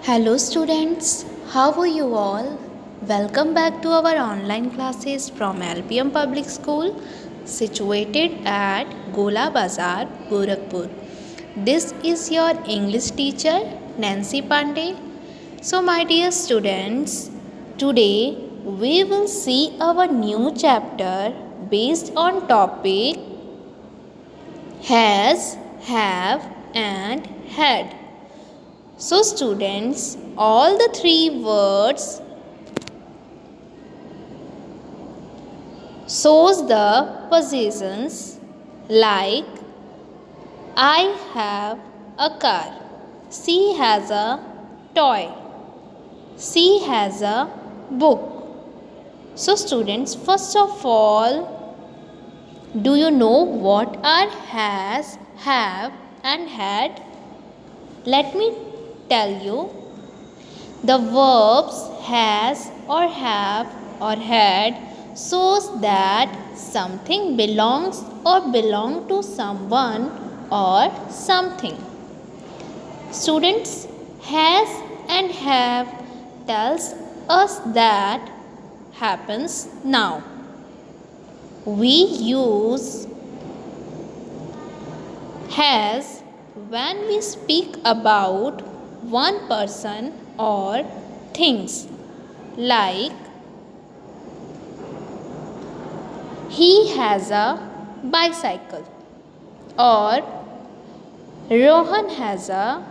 Hello students, how are you all? Welcome back to our online classes from LPM Public School situated at Gola Bazar, Gorakhpur. This is your English teacher Nancy Pandey. So my dear students, today we will see our new chapter based on topic has, have and had. So students, all the three words shows the possessions like I have a car, she has a toy, she has a book. So students, first of all, do you know what are has, have and had? Let me tell you. The verbs has or have or had shows that something belongs or belong to someone or something. Students, has and have tells us that happens now. We use has when we speak about one person or things like he has a bicycle or Rohan has a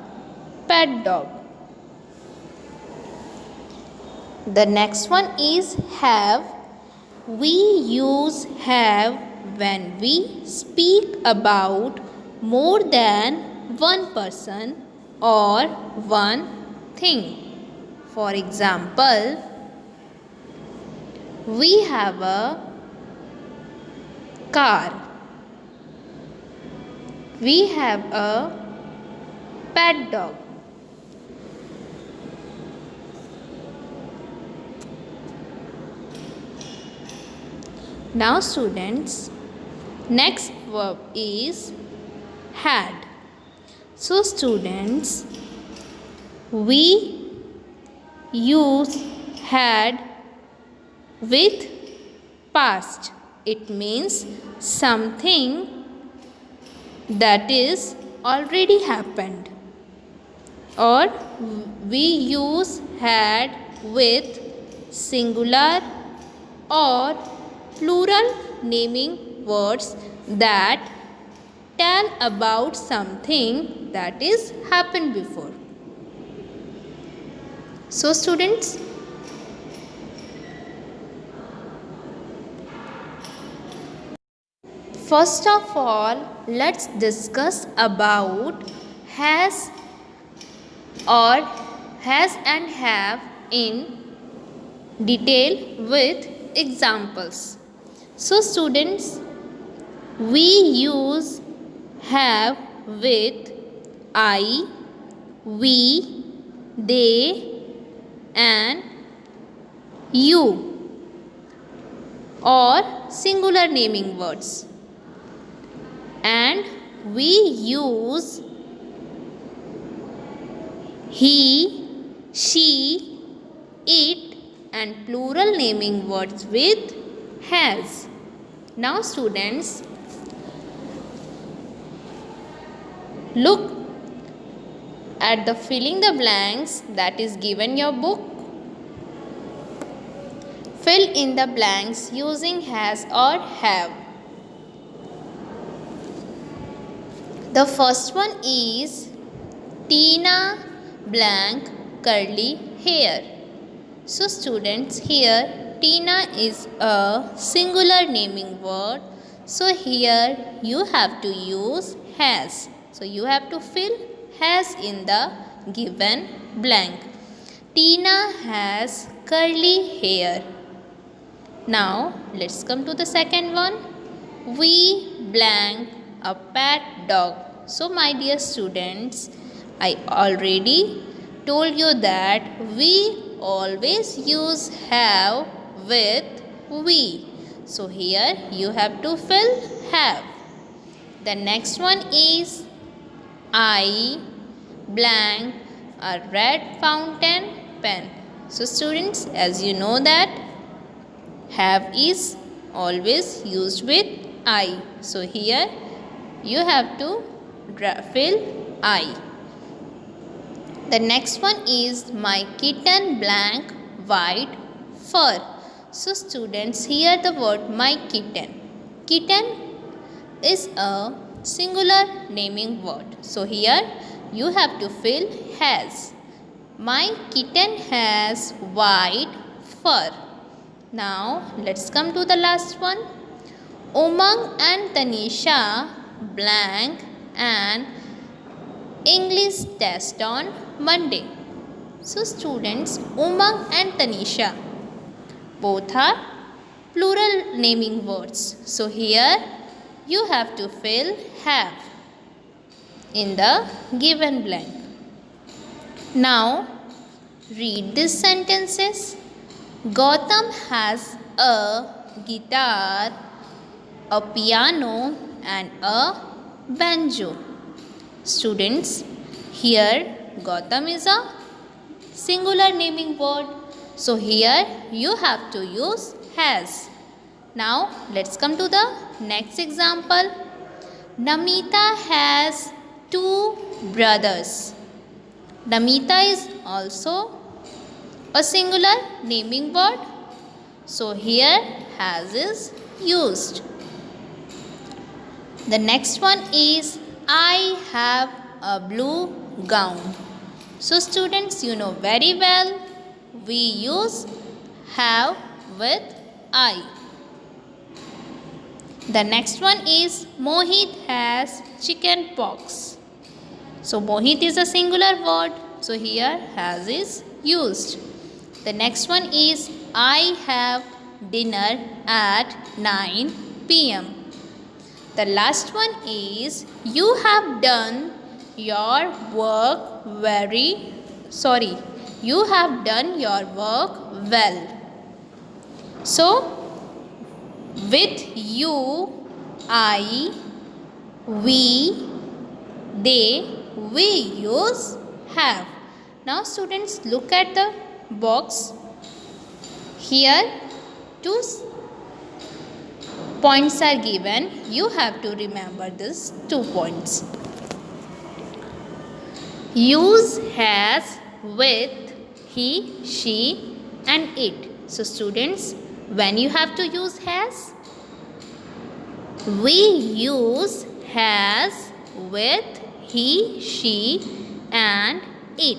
pet dog. The next one is have. We use have when we speak about more than one person or one thing. For example, we have a car, we have a pet dog. Now students, next verb is had. So students, we use had with past. It means something that is already happened. Or we use had with singular or plural naming words that tell about something that is happened before. So students, first of all, let's discuss about has or has and have in detail with examples. So students, we use have with I, we, they and you or singular naming words. And we use he, she, it and plural naming words with has. Now students, look at the filling the blanks that is given your book. Fill in the blanks using has or have. The first one is Tina blank curly hair. So students, here Tina is a singular naming word. So here you have to use has. So you have to fill has in the given blank. Tina has curly hair. Now let's come to the second one. We blank a pet dog. So my dear students, I already told you that we always use have with we. So here you have to fill have. The next one is I blank a red fountain pen. So students, as you know that have is always used with I. So here you have to fill I. The next one is my kitten blank white fur. So students, here the word my kitten. Kitten is a singular naming word. So here you have to fill has. My kitten has white fur. Now let's come to the last one. Umang and Tanisha blank an English test on Monday. So students, Umang and Tanisha both are plural naming words. So here you have to fill have in the given blank. Now read these sentences. Gautam has a guitar, a piano and a banjo. Students, here Gautam is a singular naming word. So here you have to use has. Now let's come to the next example. Namita has two brothers. Namita is also a singular naming word. So here has is used. The next one is I have a blue gown. So students, you know very well we use have with I. The next one is Mohit has chicken pox. So Mohit is a singular word. So here has is used. The next one is I have dinner at 9 p.m. The last one is you have done your work you have done your work well. So with you, I, we, they, we use have. Now students, look at the box. Here two points are given. You have to remember these 2 points. Use has with he, she and it. So students, when you have to use has? We use has with he, she and it.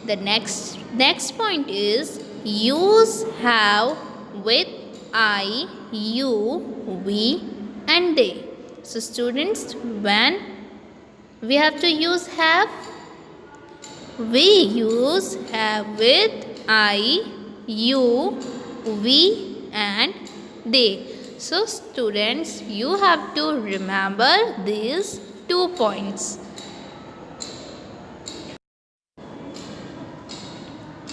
The next point is use have with I, you, we and they. So students, when we have to use have? We use have with I, you, we and they. So students, you have to remember these 2 points.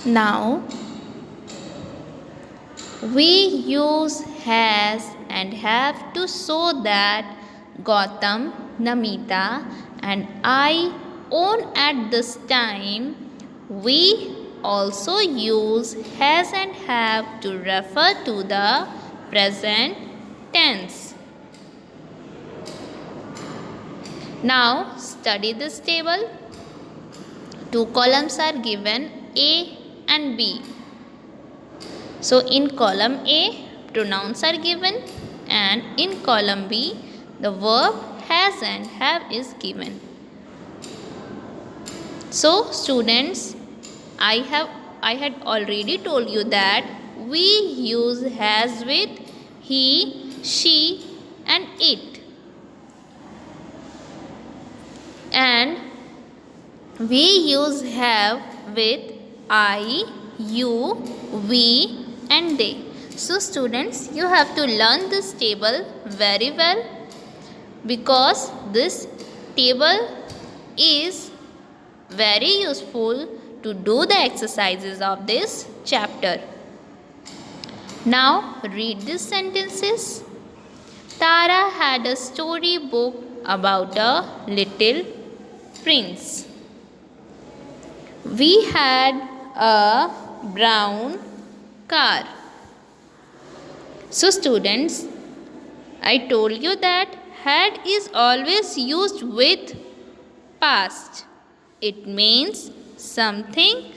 Now we use has and have to show that Gautam, Namita and I own at this time. We also use has and have to refer to the present tense. Now study this table. 2 columns are given, A and B. So in column A, pronouns are given and in column B, the verb has and have is given. So students, I had already told you that we use has with he, she and it. And we use have with I, you, we and they. So students, you have to learn this table very well because this table is very useful to do the exercises of this chapter. Now read these sentences. Tara had a story book about a little prince. We had a brown car. So students, I told you that had is always used with past. It means something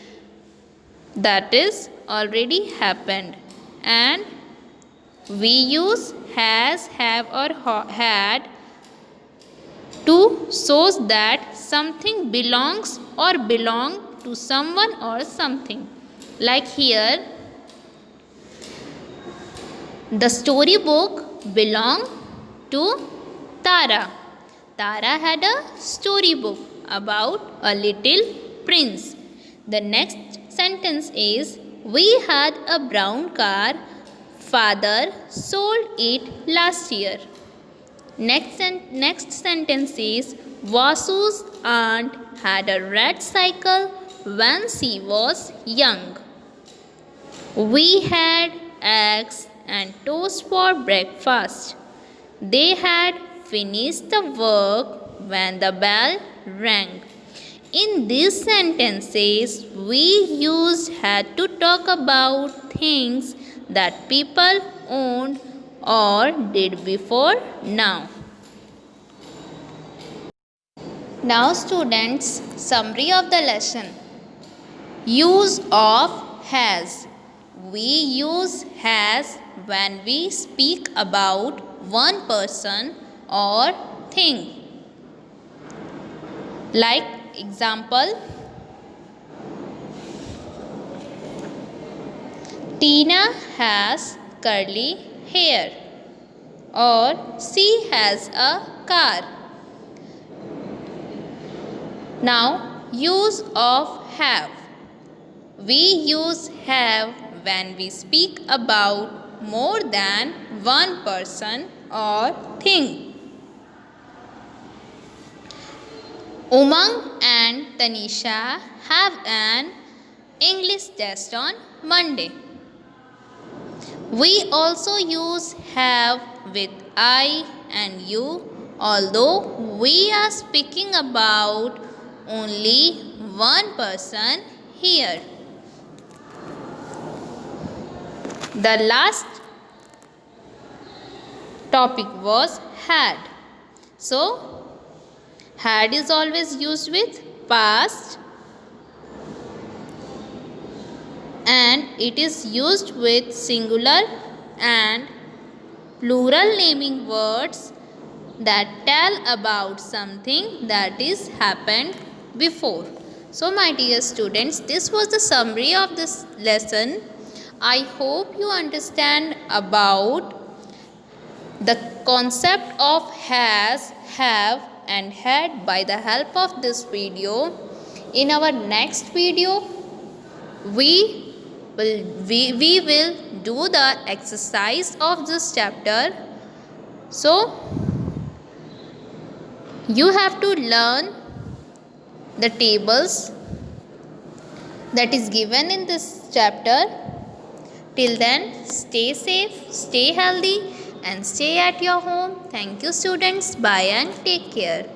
that is already happened, and we use has, have or had to shows that something belongs or belong to someone or something. Like here, the storybook belonged to Tara. Tara had a storybook about a little prince. The next sentence is, we had a brown car. Father sold it last year. Next sentence is, Vasu's aunt had a red cycle when she was young. We had eggs and toast for breakfast. They had finished the work when the bell rang. In these sentences, we use had to talk about things that people owned or did before now. Now students, summary of the lesson. Use of has. We use has when we speak about one person or thing. Like example, Tina has curly hair, or she has a car. Now use of have. We use have when we speak about more than one person or thing. Umang and Tanisha have an English test on Monday. We also use have with I and you, although we are speaking about only one person here. The last topic was had. So, had is always used with past, and it is used with singular and plural naming words that tell about something that is happened before. So my dear students, this was the summary of this lesson. I hope you understand about the concept of has, have and had by the help of this video. In our next video, we will do the exercise of this chapter. So you have to learn the tables that is given in this chapter. Till then, stay safe, stay healthy and stay at your home. Thank you students. Bye and take care.